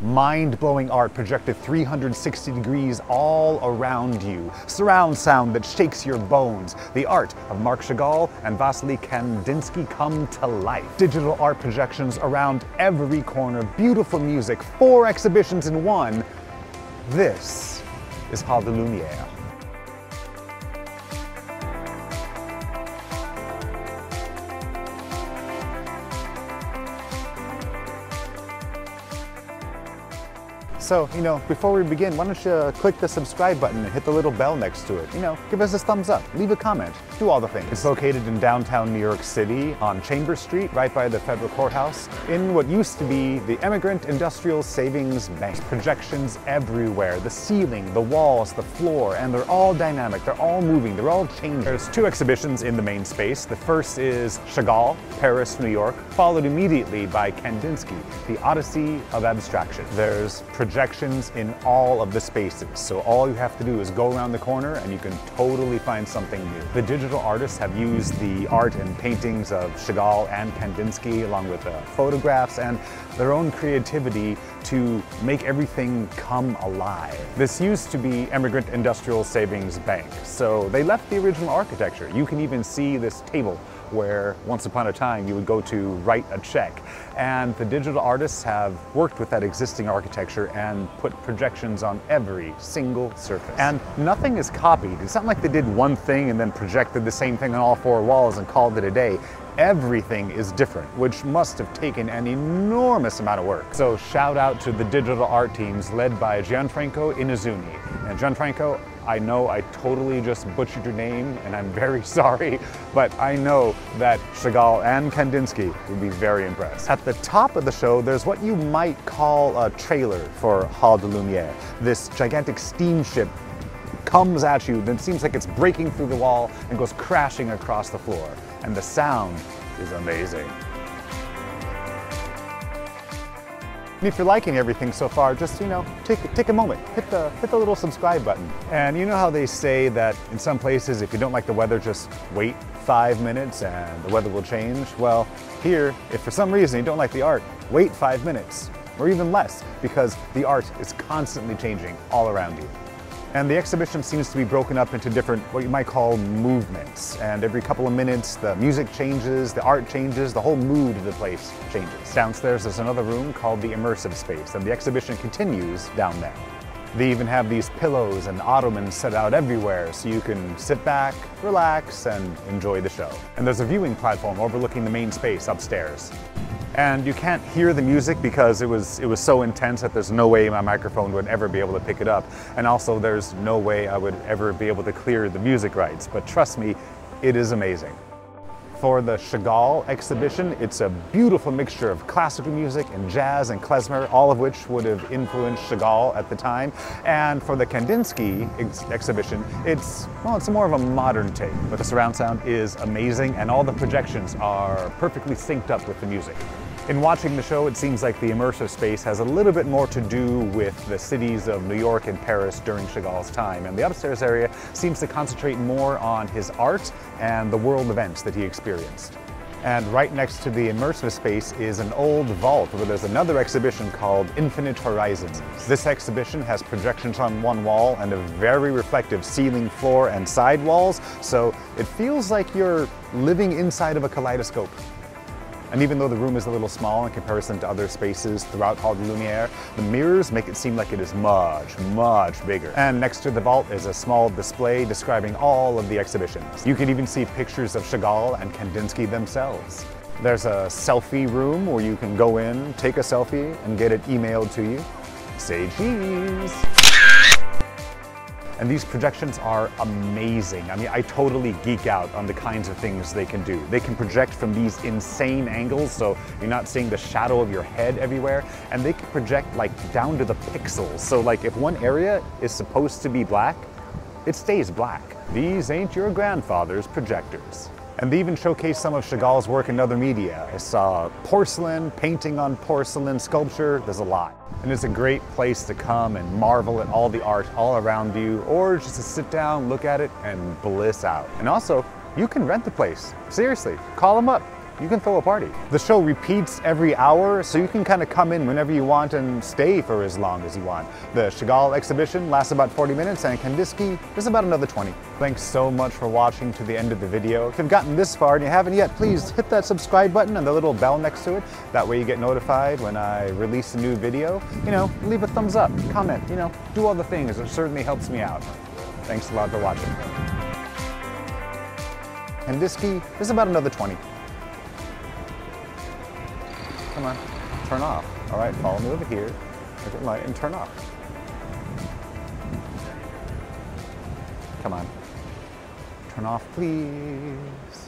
Mind-blowing art projected 360 degrees all around you. Surround sound that shakes your bones. The art of Marc Chagall and Kandinsky come to life. Digital art projections around every corner. Beautiful music. 4 exhibitions in one. This is Hall de Lumiere. So, before we begin, why don't you click the subscribe button and hit the little bell next to it. Give us a thumbs up, leave a comment, do all the things. It's located in downtown New York City on Chambers Street, right by the federal courthouse, in what used to be the Immigrant Industrial Savings Bank. Projections everywhere, the ceiling, the walls, the floor, and they're all dynamic, they're all moving, they're all changing. There's 2 exhibitions in the main space. The first is Chagall, Paris, New York, followed immediately by Kandinsky, the Odyssey of Abstraction. There's projections in all of the spaces, so all you have to do is go around the corner and you can totally find something new. The digital artists have used the art and paintings of Chagall and Kandinsky along with photographs and their own creativity to make everything come alive. This used to be Immigrant Industrial Savings Bank, so they left the original architecture. You can even see this table where once upon a time you would go to write a check. And the digital artists have worked with that existing architecture and put projections on every single surface. And nothing is copied. It's not like they did one thing and then projected the same thing on all 4 walls and called it a day. Everything is different, which must have taken an enormous amount of work. So shout out to the digital art teams led by Gianfranco Inazzuni. And Gianfranco, I know I totally just butchered your name and I'm very sorry, but I know that Chagall and Kandinsky would be very impressed. At the top of the show, there's what you might call a trailer for Hall de Lumiere. This gigantic steamship comes at you, then it seems like it's breaking through the wall and goes crashing across the floor. And the sound is amazing. And if you're liking everything so far, just, take a moment, hit the little subscribe button. And you know how they say that in some places, if you don't like the weather, just wait 5 minutes and the weather will change? Well, here, if for some reason you don't like the art, wait 5 minutes, or even less, because the art is constantly changing all around you. And the exhibition seems to be broken up into different, what you might call, movements. And every couple of minutes, the music changes, the art changes, the whole mood of the place changes. Downstairs, there's another room called the immersive space, and the exhibition continues down there. They even have these pillows and ottomans set out everywhere, so you can sit back, relax, and enjoy the show. And there's a viewing platform overlooking the main space upstairs. And you can't hear the music because it was so intense that there's no way my microphone would ever be able to pick it up. And also there's no way I would ever be able to clear the music rights. But trust me, it is amazing. For the Chagall exhibition, it's a beautiful mixture of classical music and jazz and klezmer, all of which would have influenced Chagall at the time. And for the Kandinsky exhibition, it's more of a modern take, but the surround sound is amazing and all the projections are perfectly synced up with the music. In watching the show, it seems like the immersive space has a little bit more to do with the cities of New York and Paris during Chagall's time, and the upstairs area seems to concentrate more on his art and the world events that he experienced. And right next to the immersive space is an old vault where there's another exhibition called Infinite Horizons. This exhibition has projections on one wall and a very reflective ceiling, floor, and side walls, so it feels like you're living inside of a kaleidoscope. And even though the room is a little small in comparison to other spaces throughout Hall de Lumiere, the mirrors make it seem like it is much, much bigger. And next to the vault is a small display describing all of the exhibitions. You can even see pictures of Chagall and Kandinsky themselves. There's a selfie room where you can go in, take a selfie, and get it emailed to you. Say cheese! And these projections are amazing. I mean, I totally geek out on the kinds of things they can do. They can project from these insane angles, so you're not seeing the shadow of your head everywhere, and they can project like down to the pixels. So like if one area is supposed to be black, it stays black. These ain't your grandfather's projectors. And they even showcase some of Chagall's work in other media. I saw porcelain, painting on porcelain, sculpture, there's a lot. And it's a great place to come and marvel at all the art all around you, or just to sit down, look at it, and bliss out. And also, you can rent the place. Seriously, call them up. you can throw a party. The show repeats every hour, so you can kind of come in whenever you want and stay for as long as you want. The Chagall exhibition lasts about 40 minutes and Kandinsky is about another 20. Thanks so much for watching to the end of the video. If you've gotten this far and you haven't yet, please hit that subscribe button and the little bell next to it. That way you get notified when I release a new video. You know, leave a thumbs up, comment, you know, do all the things. It certainly helps me out. Thanks a lot for watching. Kandinsky is about another 20. Come on, turn off. All right, follow me over here, look at light, and turn off. Come on, turn off, please.